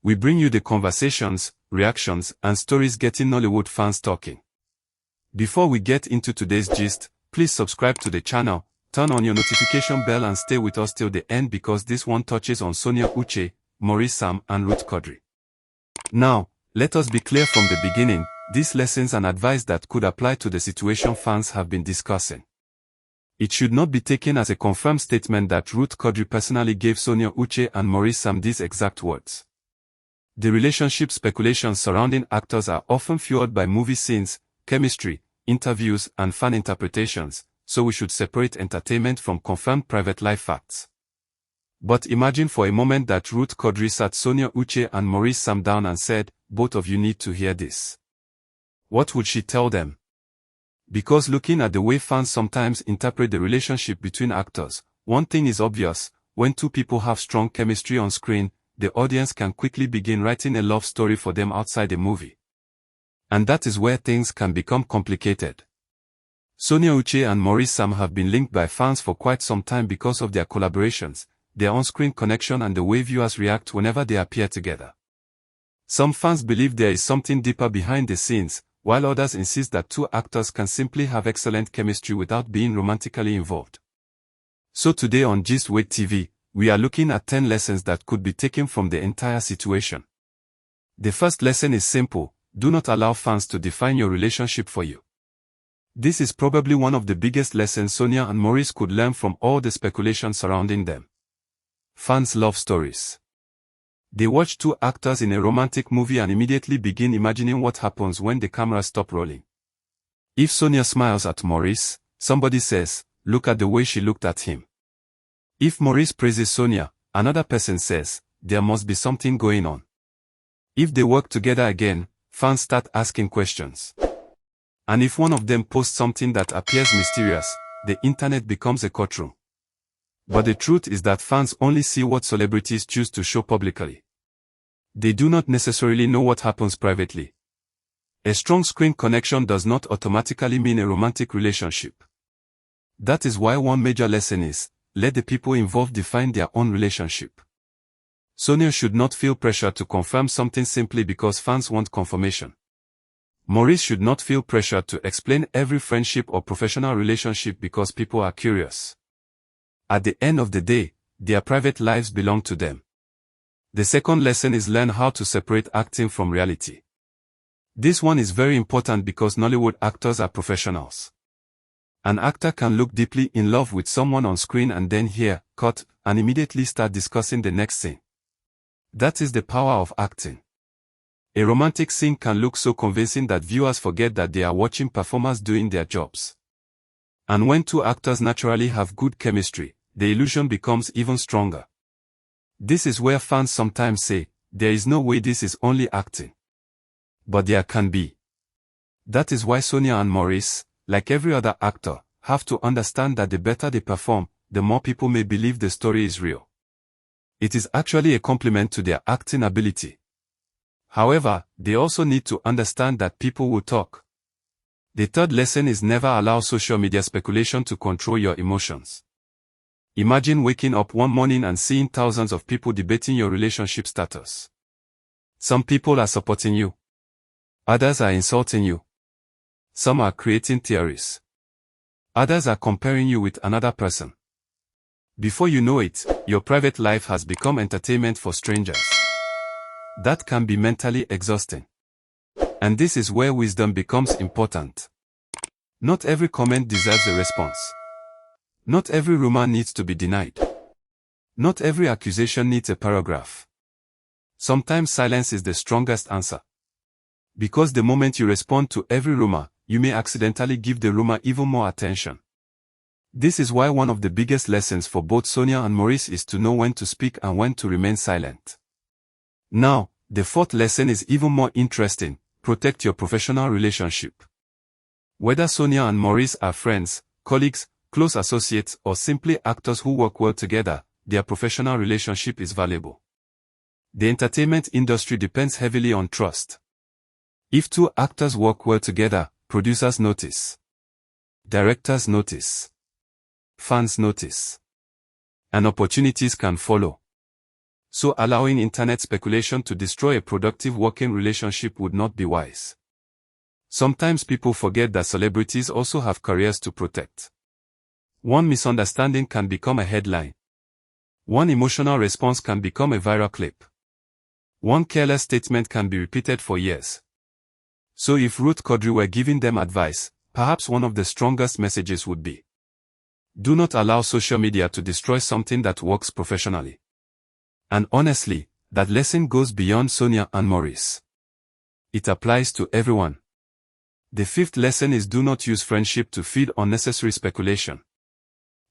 we bring you the conversations, reactions, and stories getting Nollywood fans talking. Before we get into today's gist, please subscribe to the channel, turn on your notification bell and stay with us till the end because this one touches on Sonia Uche, Maurice and Ruth Kadiri. Now, let us be clear from the beginning, these lessons and advice that could apply to the situation fans have been discussing. It should not be taken as a confirmed statement that Ruth Kadiri personally gave Sonia Uche and Maurice these exact words. The relationship speculations surrounding actors are often fueled by movie scenes, chemistry, interviews, and fan interpretations, so we should separate entertainment from confirmed private life facts. But imagine for a moment that Ruth Kadiri sat Sonia Uche and Maurice down and said, "Both of you need to hear this." What would she tell them? Because looking at the way fans sometimes interpret the relationship between actors, one thing is obvious: when two people have strong chemistry on screen, the audience can quickly begin writing a love story for them outside the movie. And that is where things can become complicated. Sonia Uche and Maurice have been linked by fans for quite some time because of their collaborations, their on-screen connection and the way viewers react whenever they appear together. Some fans believe there is something deeper behind the scenes, while others insist that two actors can simply have excellent chemistry without being romantically involved. So today on Gistway TV, we are looking at 10 lessons that could be taken from the entire situation. The first lesson is simple: do not allow fans to define your relationship for you. This is probably one of the biggest lessons Sonia and Maurice could learn from all the speculation surrounding them. Fans love stories. They watch two actors in a romantic movie and immediately begin imagining what happens when the camera stops rolling. If Sonia smiles at Maurice, somebody says, "Look at the way she looked at him." If Maurice praises Sonia, another person says, "There must be something going on." If they work together again, fans start asking questions. And if one of them posts something that appears mysterious, the internet becomes a courtroom. But the truth is that fans only see what celebrities choose to show publicly. They do not necessarily know what happens privately. A strong screen connection does not automatically mean a romantic relationship. That is why one major lesson is, let the people involved define their own relationship. Sonia should not feel pressure to confirm something simply because fans want confirmation. Maurice should not feel pressure to explain every friendship or professional relationship because people are curious. At the end of the day, their private lives belong to them. The second lesson is learn how to separate acting from reality. This one is very important because Nollywood actors are professionals. An actor can look deeply in love with someone on screen and then hear, cut, and immediately start discussing the next scene. That is the power of acting. A romantic scene can look so convincing that viewers forget that they are watching performers doing their jobs. And when two actors naturally have good chemistry, the illusion becomes even stronger. This is where fans sometimes say, "There is no way this is only acting." But there can be. That is why Sonia and Maurice, like every other actor, have to understand that the better they perform, the more people may believe the story is real. It is actually a compliment to their acting ability. However, they also need to understand that people will talk. The third lesson is never allow social media speculation to control your emotions. Imagine waking up one morning and seeing thousands of people debating your relationship status. Some people are supporting you. Others are insulting you. Some are creating theories. Others are comparing you with another person. Before you know it, your private life has become entertainment for strangers. That can be mentally exhausting. And this is where wisdom becomes important. Not every comment deserves a response. Not every rumor needs to be denied. Not every accusation needs a paragraph. Sometimes silence is the strongest answer. Because the moment you respond to every rumor, you may accidentally give the rumor even more attention. This is why one of the biggest lessons for both Sonia and Maurice is to know when to speak and when to remain silent. Now, the fourth lesson is even more interesting: protect your professional relationship. Whether Sonia and Maurice are friends, colleagues, close associates, or simply actors who work well together, their professional relationship is valuable. The entertainment industry depends heavily on trust. If two actors work well together, producers notice. Directors notice. Fans notice. And opportunities can follow. So allowing internet speculation to destroy a productive working relationship would not be wise. Sometimes people forget that celebrities also have careers to protect. One misunderstanding can become a headline. One emotional response can become a viral clip. One careless statement can be repeated for years. So if Ruth Kadiri were giving them advice, perhaps one of the strongest messages would be: do not allow social media to destroy something that works professionally. And honestly, that lesson goes beyond Sonia and Maurice. It applies to everyone. The fifth lesson is: do not use friendship to feed unnecessary speculation.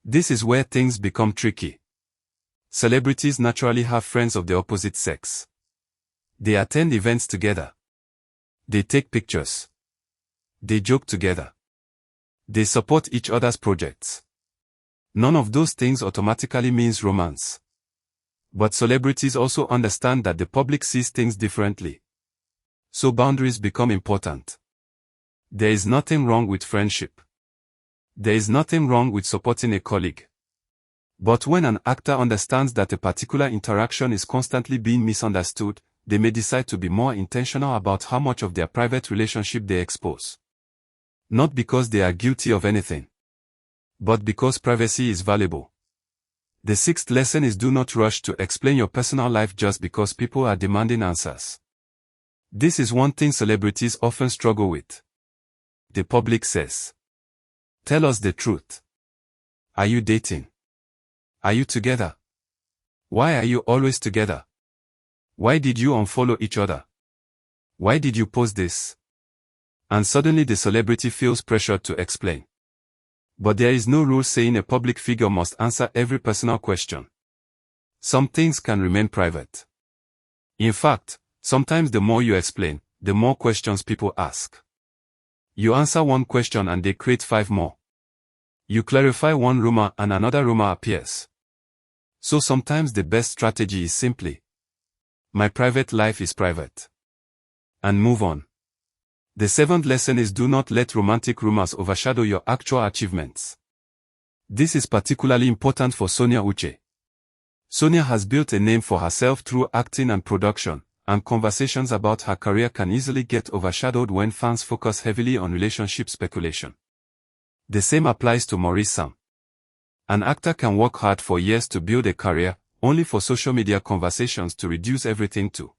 This is where things become tricky. Celebrities naturally have friends of the opposite sex. They attend events together. They take pictures. They joke together. They support each other's projects. None of those things automatically means romance. But celebrities also understand that the public sees things differently. So boundaries become important. There is nothing wrong with friendship. There is nothing wrong with supporting a colleague. But when an actor understands that a particular interaction is constantly being misunderstood, they may decide to be more intentional about how much of their private relationship they expose. Not because they are guilty of anything, but because privacy is valuable. The sixth lesson is: do not rush to explain your personal life just because people are demanding answers. This is one thing celebrities often struggle with. The public says, "Tell us the truth. Are you dating? Are you together? Why are you always together? Why did you unfollow each other? Why did you post this?" And suddenly the celebrity feels pressured to explain. But there is no rule saying a public figure must answer every personal question. Some things can remain private. In fact, sometimes the more you explain, the more questions people ask. You answer one question and they create 5 more. You clarify one rumor and another rumor appears. So sometimes the best strategy is simply: my private life is private. And move on. The seventh lesson is: do not let romantic rumors overshadow your actual achievements. This is particularly important for Sonia Uche. Sonia has built a name for herself through acting and production, and conversations about her career can easily get overshadowed when fans focus heavily on relationship speculation. The same applies to Maurice. An actor can work hard for years to build a career, only for social media conversations to reduce everything to